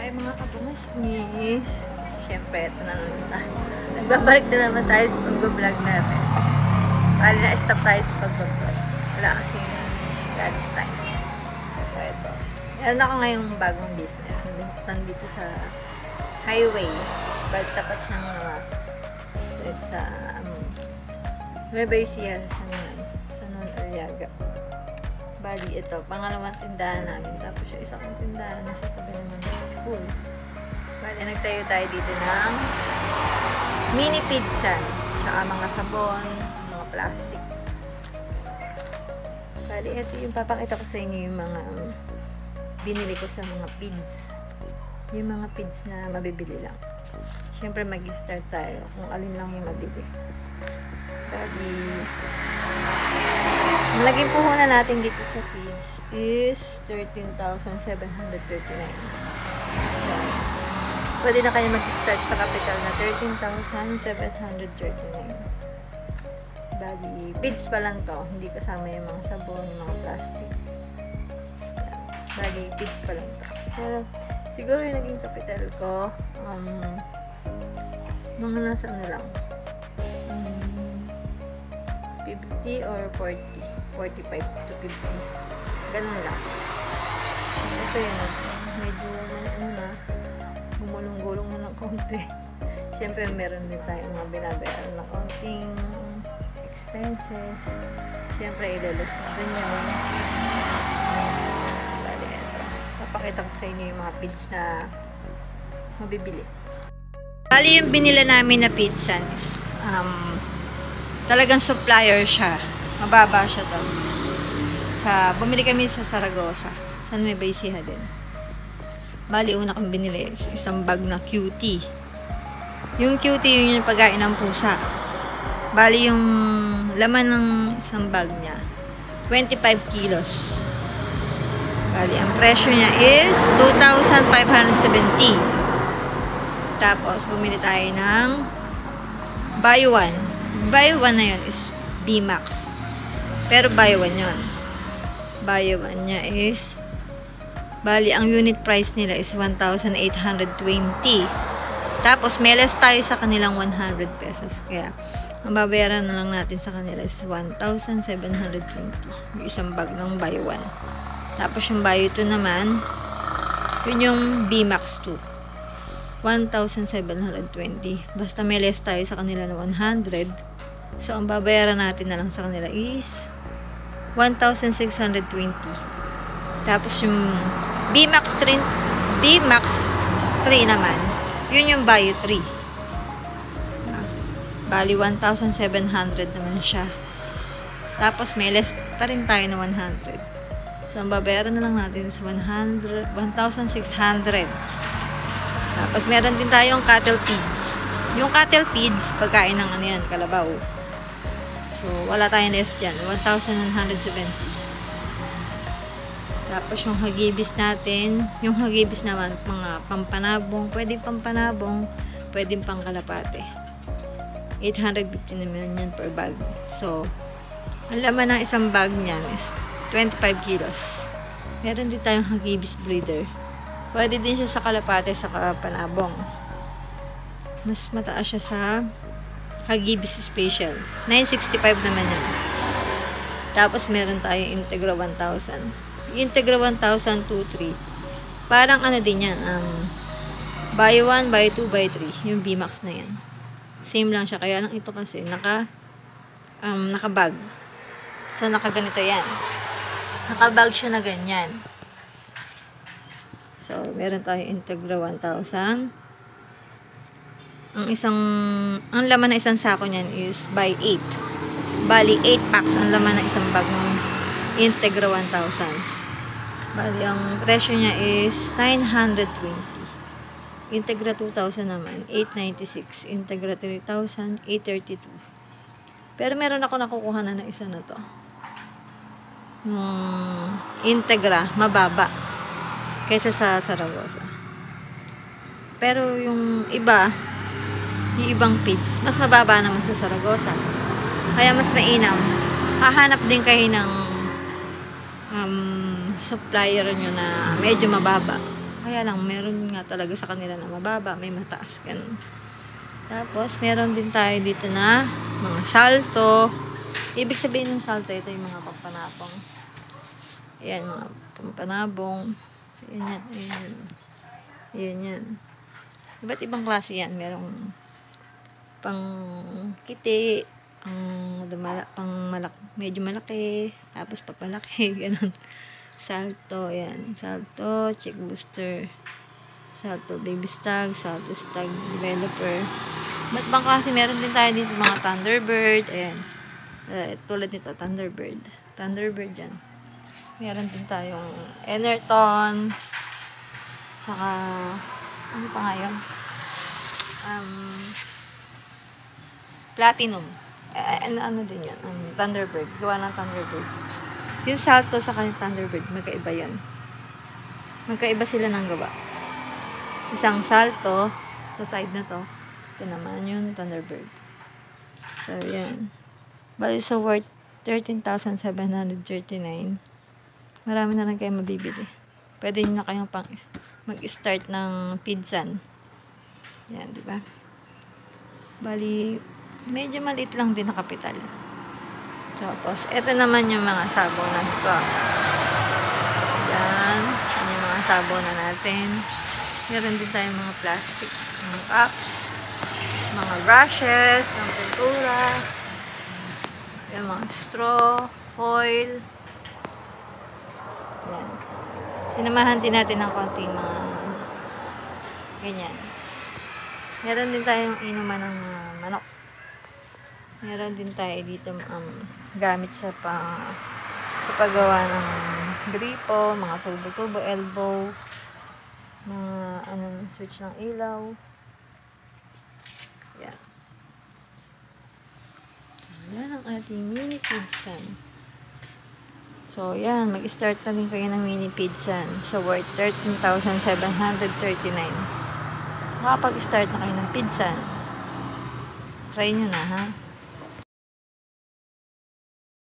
Ay mga kabumasnis, syempre ito na naman tayo. Nagbabalik na naman tayo sa pag-vlog natin. Bali na-stop tayo sa pag-vlog. Wala kasi galing tayo. So ito. Meron ako ngayong bagong business. Nabuksan dito sa highway. Bali tapat siyang nawasa. So it's sa Nueva Ecija sa Non Aliaga. Bali ito, pangalawang tindahan namin. Tapos yung isa kong tindahan nasa tabi naman ng school. Bali nagtayo tayo dito ng mini pizza. Tsaka mga sabon, mga plastic. Bali ito yung papakita ko sa inyo yung mga binili ko sa mga pids. Yung mga pids na mabibili lang. Siyempre mag-start tayo kung alin lang yung mabili. Bali malaging puhunan natin dito sa feeds is 13,739. Pwede na kayo mag-start sa capital na 13,739. Bali, feeds pa lang to. Hindi kasama yung mga sabon, yung mga plastic. Bali, feeds pa lang to. Pero, siguro yung naging capital ko, mga nasa ano lang, 50 or 40. 45 to 50. Ganun lang. Kasi yun, medyo ano na, gumulong-gulong na ng konti. Siyempre, meron din tayong mga binabayaran na konting expenses. Siyempre, ilalas na din yun. Bali, ito. Papakita ko sa inyo yung mga pids na mabibili. Bali, yung binila namin na pizza is, talagang supplier siya. Mababa siya daw. Bumili kami sa Saragosa. Sa Nueva Ecija din. Bali, una kong binili isang bag na QT. Yung QT, yun yung pagkain ng pusa. Bali, yung laman ng isang bag niya, 25 kilos. Bali, ang presyo niya is 2,570. Tapos, bumili tayo ng buy one. Buy one na yun is B-Max. Pero buy one yun. Buy one niya is, bali, ang unit price nila is 1,820. Tapos, may less tayo sa kanilang 100 pesos. Kaya, ang babayaran na lang natin sa kanila is 1,720. Yung isang bag ng buy one. Tapos, yung buy two naman, yun yung B-Max 2. 1,720. Basta may less tayo sa kanila na 100. So, ang babayaran natin na lang sa kanila is 1,620. Tapos, yung B-Max 3 naman, yun yung buy 3. Bali, 1,700 naman siya. Tapos, may less pa rin tayo na 100. So, ang babayaran na lang natin is 1,600. Tapos, meron din tayong cattle feeds. Yung cattle feeds, pagkain ng ano yan, kalabaw. So, wala tayong less dyan. 1,170. Tapos, yung hagibis natin, yung hagibis naman, mga pampanabong, pwedeng pampanabong, pwedeng pangkalapate. 850 naman yan per bag. So, ang laman ng isang bag niyan is 25 kilos. Meron din tayong hagibis breeder. Pwede din siya sa kalapate, sa panabong. Mas mataas siya sa Hagibis Special. 965 naman yan. Tapos, meron tayong Integra 1,000. Integra 1,000, 2, 3. Parang ano din yan. Buy 1, buy 2, buy 3. Yung B-Max na yan. Same lang siya. Kaya lang ito kasi, nakabag. So, nakaganito yan. Nakabag siya na ganyan. So, meron tayong Integra 1,000. Ang laman ng isang sako niyan is buy 8. Bali, 8 packs ang laman ng isang bag ng Integra 1,000. Bali, ang presyo niya is 920. Integra 2,000 naman, 896. Integra 3,000, 832. Pero meron ako nakukuha na ng isa na to. Integra, mababa. Kaysa sa Saragosa. Pero yung ibang feeds, mas mababa naman sa Saragosa. Kaya mas mainam. Hahanap din kayo ng supplier nyo na medyo mababa. Kaya Kaya lang, meron nga talaga sa kanila na mababa, may mataas, ganun. Tapos, meron din tayo dito na mga salto. Ibig sabihin ng salto, ito yung mga pampanabong. Ayan, mga pampanabong. Ayan, ayan. Ayan, yan. Iba't ibang klase yan. Merong pang kiti, medyo malaki, tapos papalaki, ganun. Salto, ayan. Salto, check booster. Salto baby stag, salto stag developer. Ba't bang kasi meron din tayo dito mga Thunderbird, ayan. Tulad nito, Thunderbird. Thunderbird yan. Meron din tayong Enerton. Saka, ano pa nga yun? Platinum. Ano din yan? Thunderbird. Gawa ng Thunderbird. Yung salto sa kanyang Thunderbird, magkaiba yan. Magkaiba sila ng gawa. Isang salto, sa side na to. Ito naman yung Thunderbird. So, yan. Bali, so worth 13,739. Marami na lang kayo mabibili. Pwede nyo na kayong mag-start ng pidsan. Yan, di ba? Bali, medyo maliit lang din na kapital. Tapos, ito naman yung mga sabon na ito. Yan. Yan yung mga sabon na natin. Meron din tayong mga plastic, mga cups, mga brushes, ng pintura, yung mga straw, foil. Yan. Sinamahan din natin ng konting mga ganyan. Meron din tayong inuman ng manok. Meron din tayo dito gamit sa paggawa ng gripo, mga tubo-tubo, elbow, mga switch ng ilaw. Yan. So, yan ang ating mini pidsan. So, yan. Mag-start na din kayo ng mini pidsan. So, worth 13,739. Makapag-start na kayo ng pidsan. Try nyo na, ha?